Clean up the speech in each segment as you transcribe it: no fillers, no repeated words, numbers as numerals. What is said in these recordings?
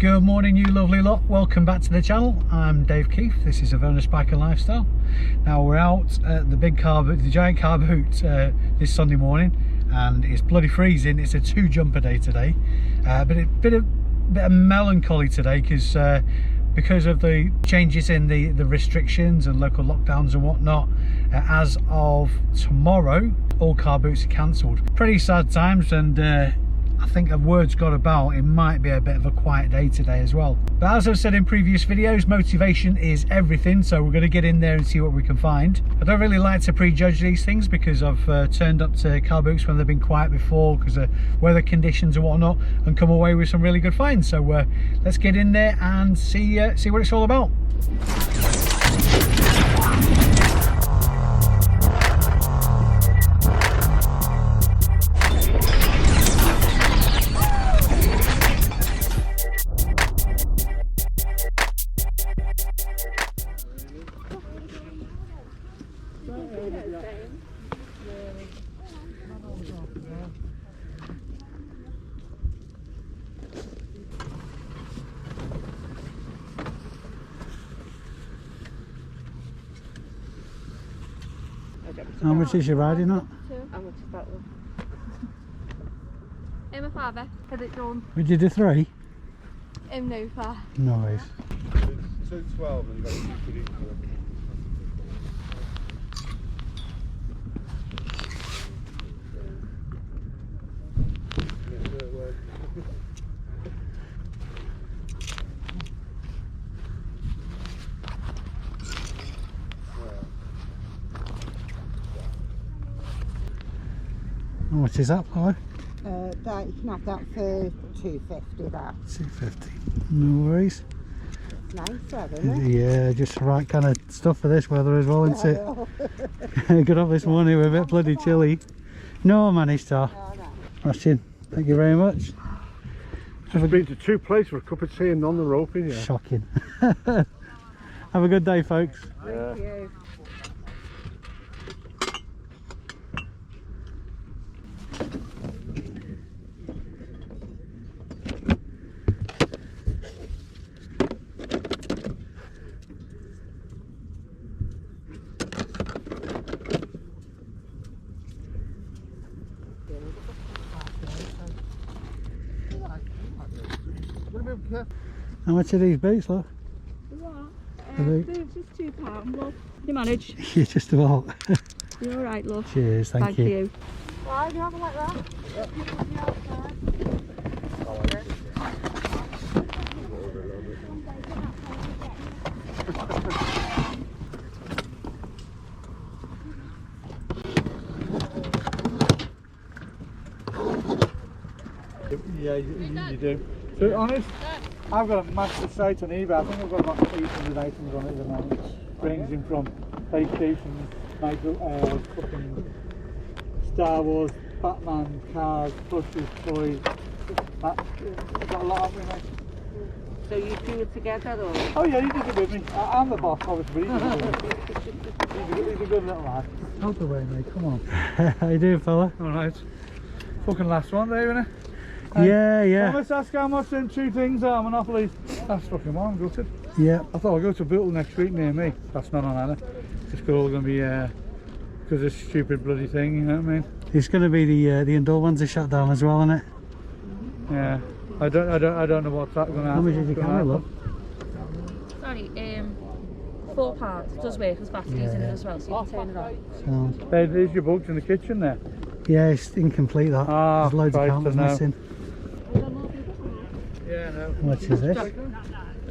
Good morning, you lovely lot. Welcome back to the channel. I'm Dave Keith. This is Avernus Bike and Lifestyle. Now we're out at the big car boot, the giant car boot, this Sunday morning, and it's bloody freezing. It's a 2 jumper day today, but it's a bit of melancholy today because of the changes in the restrictions and local lockdowns and whatnot. As of tomorrow, all car boots are cancelled. Pretty sad times, and I think a word's got about it might be a bit of a quiet day today as well. But as I've said in previous videos, motivation is everything, so we're going to get in there and see what we can find. I don't really like to prejudge these things because I've turned up to car boots when they've been quiet before because of weather conditions and whatnot, and come away with some really good finds. So let's get in there and see what it's all about. How much is your riding at? How much is that one? My father had it done. Would you do 3? No far. Nice. It's 212 and you've got 2 for each. How much is that for? That you can have that for £2.50. That 250. No worries. nice, that, isn't it? Yeah, just the right kind of stuff for this weather as well, isn't it? Got up this morning, we're a bit bloody chilly. No, managed to. Smashing. Thank you very much. Just been to 2 places for a cup of tea and on the roping, yeah. Shocking. Have a good day, folks. Yeah. Thank you. How much are these boots, love? What? Boots is £2, love. You manage? Yeah, just about. You're alright, love. Cheers, thank you. Why do you have it like that? Yeah, you do. To be honest, I've got a massive site on eBay. I think I've got about 800 items on it at the moment. Ranging from PlayStation, fucking Star Wars, Batman, cars, plushes, toys. I've got a lot of them. So you 2 are together, or? Oh yeah, he did it with me. I'm the boss, obviously, but he did it with me. He's a good little lad. Out the way, mate, come on. How you doing, fella? Alright. Fucking last one, Dave, innit? Yeah. Let's ask how much them 2 things are, Monopoly. That's fucking one, I'm gutted. Yeah. I thought I'll go to Bootle next week near me. That's not on Anna. It's all going to be because of this stupid bloody thing, you know what I mean? It's going to be the indoor ones are shut down as well, isn't it? Yeah. I don't know what's that going to happen. How much did you carry, love? Sorry, £4. Does work, there's batteries in it as well, so you can turn it on. Sounds. Hey, there's your books in the kitchen there. Yeah, it's incomplete, that. Ah, There's loads of Christ, counters I know. missing. Yeah, no. How much is this?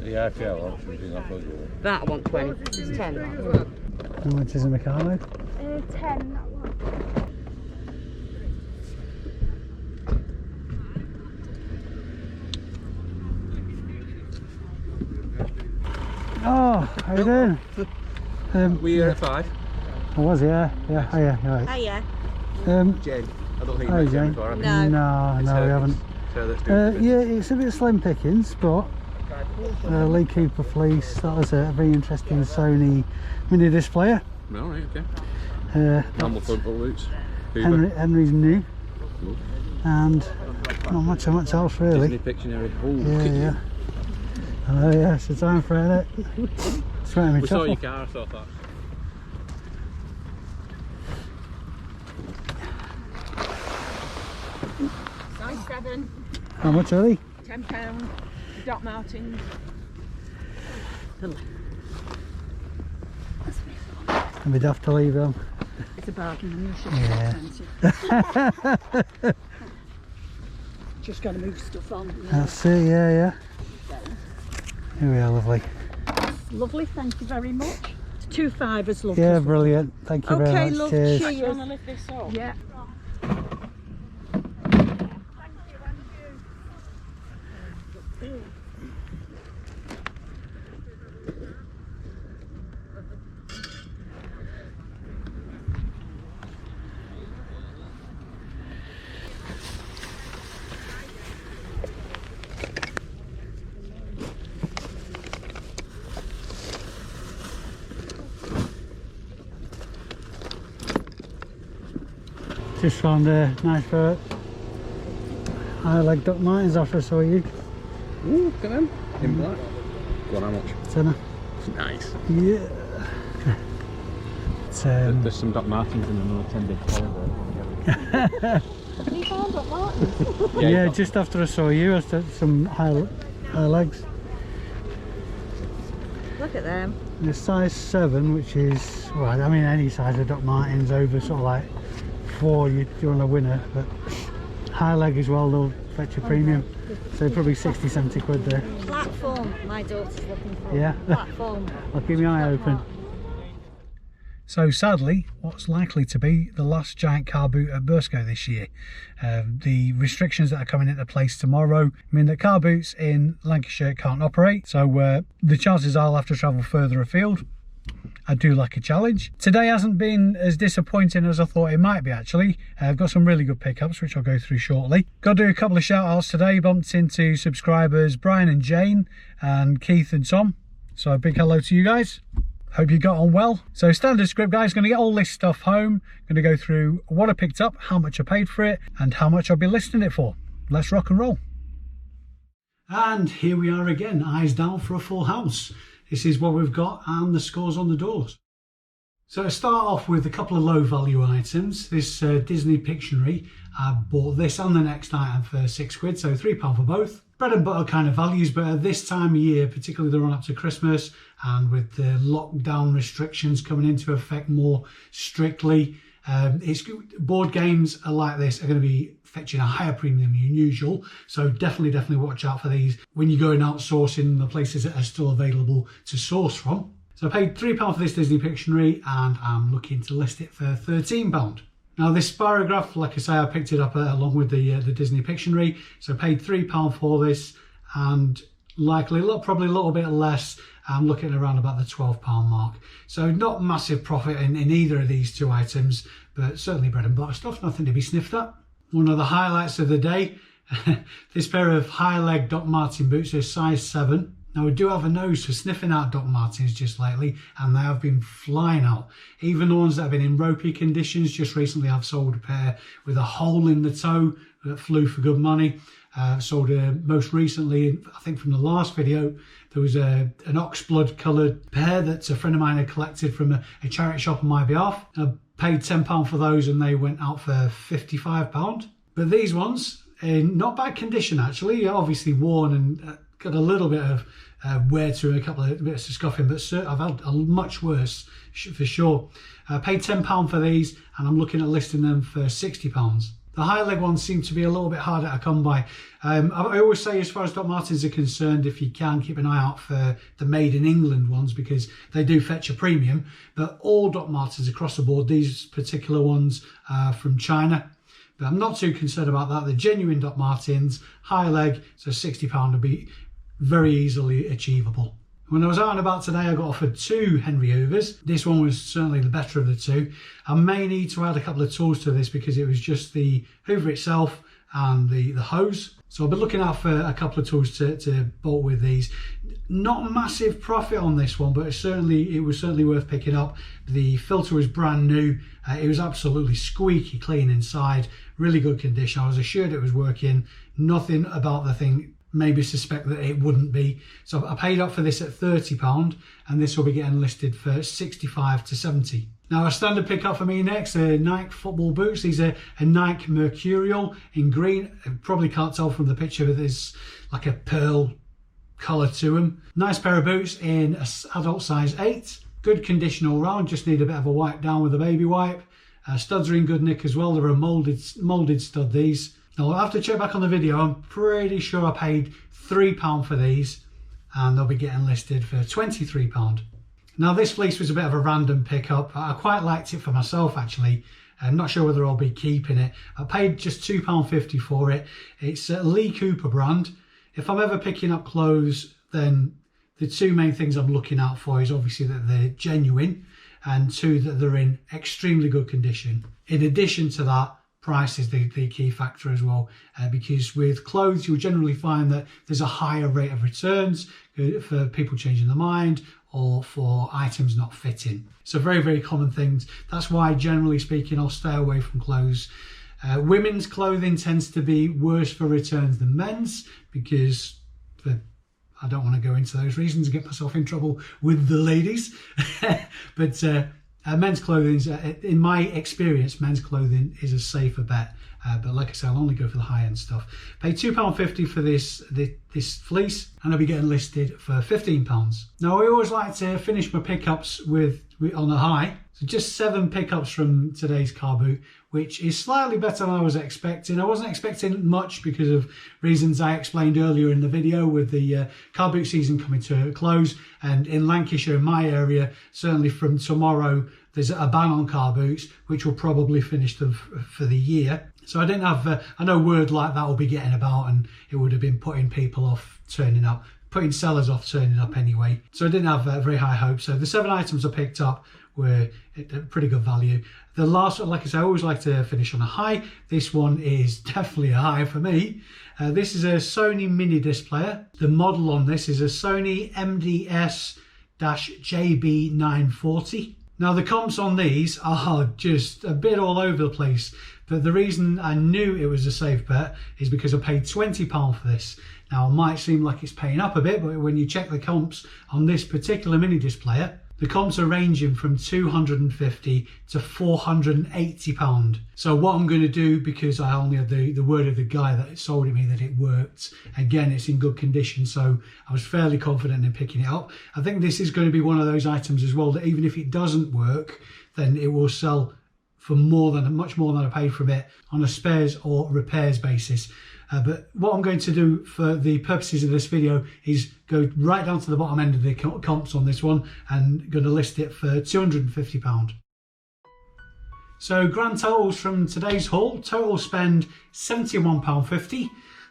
Yeah, I feel like something I told you. That I want 20. It's 10. How much is a Meccano? 10, that one. Oh, how you doing? We are at 5. I was, yeah. Oh, yeah, right. Oh, yeah. Jane, I don't think Hi, you've met Jane. before, have you? No. No, we haven't. So let's do it. Yeah, it's a bit slim pickings, but Lee Cooper fleece, that was a very interesting Sony mini displayer. Alright, okay. That's front boots. Hoover. Henry's new, Good. and not much else really. Disney Pictionary. Oh, Yeah, look at yeah. you. Oh yeah, it's a time for it. Sweating me We saw chuffle. your car, so I thought. Size 7, How much are they? £10. Doc Martens. And we'd have to leave them. It's a bargain and you're expensive. Just got to move stuff on. That's it, yeah. Here we are, lovely. Lovely, thank you very much. It's 2.5 as lovely. Yeah, brilliant. Thank you very Okay, much. love, Cheers. cheers. You want to lift this up? Yeah. Just found a nice pair of high leg Doc Martens after I saw you. Ooh, look at them. In black. Go on, how much? Tenner. Nice. Yeah. It's, There's some Doc Martens in another 10-day holiday. Have you found Doc Martens? yeah, just after I saw you, I said some high legs. Look at them. The size 7, which is, well, I mean any size of Doc Martens over sort of like 4, you're on a winner, but high leg as well, they'll fetch a premium. So probably 60-70 quid there. Platform, my daughter's looking for. Yeah. Platform. I'll keep my eye open. So sadly, what's likely to be the last giant car boot at Burscough this year. The restrictions that are coming into place tomorrow mean that car boots in Lancashire can't operate, so the chances are I'll have to travel further afield. I do like a challenge. Today hasn't been as disappointing as I thought it might be actually. I've got some really good pickups which I'll go through shortly. Got to do a couple of shout outs today. Bumped into subscribers Brian and Jane and Keith and Tom. So a big hello to you guys. Hope you got on well. So standard script guys, going to get all this stuff home. Going to go through what I picked up, how much I paid for it and how much I'll be listing it for. Let's rock and roll. And here we are again, eyes down for a full house. This is what we've got and the scores on the doors. So to start off with a couple of low value items. This Disney Pictionary, I bought this and the next item for £6, so £3 for both. Bread and butter kind of values, but at this time of year, particularly the run up to Christmas and with the lockdown restrictions coming into effect more strictly, board games are like this are going to be fetching a higher premium than usual, so definitely watch out for these when you're going outsourcing the places that are still available to source from. So I paid £3 for this Disney Pictionary and I'm looking to list it for £13. Now this spirograph, like I say, I picked it up along with the Disney Pictionary, so I paid £3 for this and likely probably a little bit less. I'm looking around about the £12 mark. So not massive profit in either of these two items, but certainly bread and butter stuff, nothing to be sniffed at. One of the highlights of the day, this pair of high leg Doc Marten boots are size 7. Now I do have a nose for sniffing out Doc Martens just lately and they have been flying out. Even the ones that have been in ropey conditions, just recently I've sold a pair with a hole in the toe that flew for good money. Sold most recently, I think from the last video, there was an oxblood coloured pair that a friend of mine had collected from a charity shop on my behalf. I paid £10 for those and they went out for £55. But these ones, in not bad condition actually, obviously worn and got a little bit of wear to a couple of bits of scuffing, but I've had a much worse for sure. I paid £10 for these and I'm looking at listing them for £60. The high leg ones seem to be a little bit harder to come by. I always say as far as Doc Martens are concerned, if you can, keep an eye out for the made in England ones because they do fetch a premium. But all Doc Martens across the board, these particular ones are from China. But I'm not too concerned about that. The genuine Doc Martens, high leg, so £60 would be very easily achievable. When I was out and about today, I got offered 2 Henry Hoovers. This one was certainly the better of the 2. I may need to add a couple of tools to this because it was just the Hoover itself and the hose. So I'll be looking out for a couple of tools to bolt with these. Not massive profit on this one, but it was certainly worth picking up. The filter was brand new. It was absolutely squeaky clean inside, really good condition. I was assured it was working. Nothing about the thing maybe suspect that it wouldn't be. So I paid up for this at £30, and this will be getting listed for 65 to 70. Now, a standard pickup for me next are Nike football boots. These are a Nike Mercurial in green. You probably can't tell from the picture, but there's like a pearl colour to them. Nice pair of boots in adult size 8. Good condition all round, just need a bit of a wipe down with a baby wipe. Studs are in good nick as well. They're a moulded stud, these. Now, I'll have to check back on the video. I'm pretty sure I paid £3 for these, and they'll be getting listed for £23. Now, this fleece was a bit of a random pickup. I quite liked it for myself, actually. I'm not sure whether I'll be keeping it. I paid just £2.50 for it. It's a Lee Cooper brand. If I'm ever picking up clothes, then the two main things I'm looking out for is obviously that they're genuine, and two, that they're in extremely good condition. In addition to that, price is the key factor as well, because with clothes you'll generally find that there's a higher rate of returns for people changing their mind or for items not fitting. So very, very common things. That's why, generally speaking, I'll stay away from clothes. Women's clothing tends to be worse for returns than men's, because I don't want to go into those reasons and get myself in trouble with the ladies. But men's clothing, in my experience, men's clothing is a safer bet. But like I say, I'll only go for the high-end stuff. Pay £2.50 for this fleece, and I'll be getting listed for £15. Now, I always like to finish my pickups on a high. So just 7 pickups from today's car boot, which is slightly better than I was expecting. I wasn't expecting much because of reasons I explained earlier in the video, with the car boot season coming to a close. And in Lancashire, in my area, certainly from tomorrow, there's a ban on car boots, which will probably finish them for the year. So I didn't have, I know word like that will be getting about, and it would have been putting people off turning up, putting sellers off turning up anyway. So I didn't have very high hopes. So the 7 items I picked up were at pretty good value. The last one, like I say, I always like to finish on a high. This one is definitely a high for me. This is a Sony mini disc player. The model on this is a Sony MDS-JB940. Now, the comps on these are just a bit all over the place, but the reason I knew it was a safe bet is because I paid £20 for this. Now, it might seem like it's paying up a bit, but when you check the comps on this particular mini disc player, the comps are ranging from £250 to £480. So what I'm going to do, because I only had the word of the guy that sold it me that it worked, again, it's in good condition, so I was fairly confident in picking it up. I think this is going to be one of those items as well that even if it doesn't work, then it will sell for much more than I paid for it on a spares or repairs basis. But what I'm going to do for the purposes of this video is go right down to the bottom end of the comps on this one, and going to list it for £250. So grand totals from today's haul: total spend £71.50.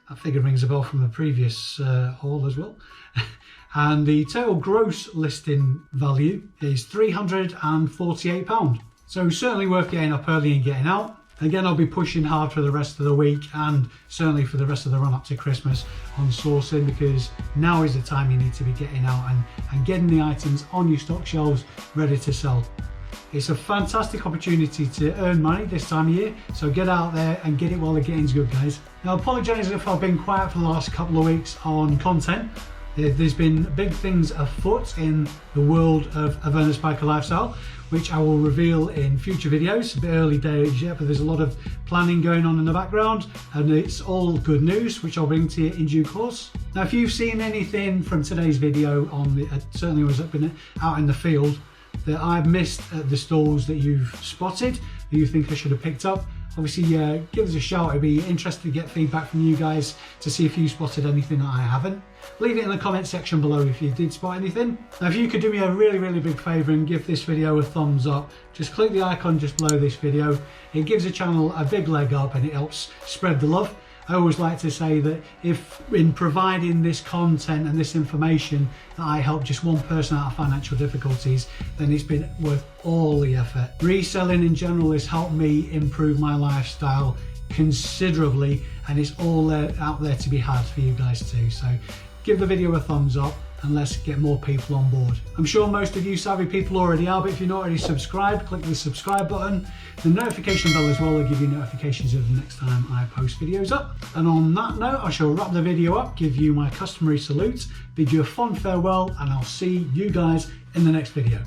That figure rings a bell from the previous haul as well. And the total gross listing value is £348. So certainly worth getting up early and getting out. Again, I'll be pushing hard for the rest of the week, and certainly for the rest of the run up to Christmas on sourcing, because now is the time you need to be getting out and getting the items on your stock shelves ready to sell. It's a fantastic opportunity to earn money this time of year, so get out there and get it while the getting's good, guys. Now, I apologise if I've been quiet for the last couple of weeks on content. There's been big things afoot in the world of Ernest Biker Lifestyle, which I will reveal in future videos. A bit early days yet, but there's a lot of planning going on in the background, and it's all good news, which I'll bring to you in due course. Now, if you've seen anything from today's video certainly was up out in the field, that I've missed at the stalls that you've spotted, that you think I should have picked up, obviously give us a shout. I'd be interested to get feedback from you guys to see if you spotted anything that I haven't. Leave it in the comment section below if you did spot anything. Now, if you could do me a really, really big favour and give this video a thumbs up, just click the icon just below this video. It gives the channel a big leg up and it helps spread the love. I always like to say that if in providing this content and this information that I help just one person out of financial difficulties, then it's been worth all the effort. Reselling in general has helped me improve my lifestyle considerably, and it's all out there to be had for you guys too. So give the video a thumbs up and let's get more people on board. I'm sure most of you savvy people already are, but if you're not already subscribed, click the subscribe button. The notification bell as well will give you notifications of the next time I post videos up. And on that note, I shall wrap the video up, give you my customary salute, bid you a fond farewell, and I'll see you guys in the next video.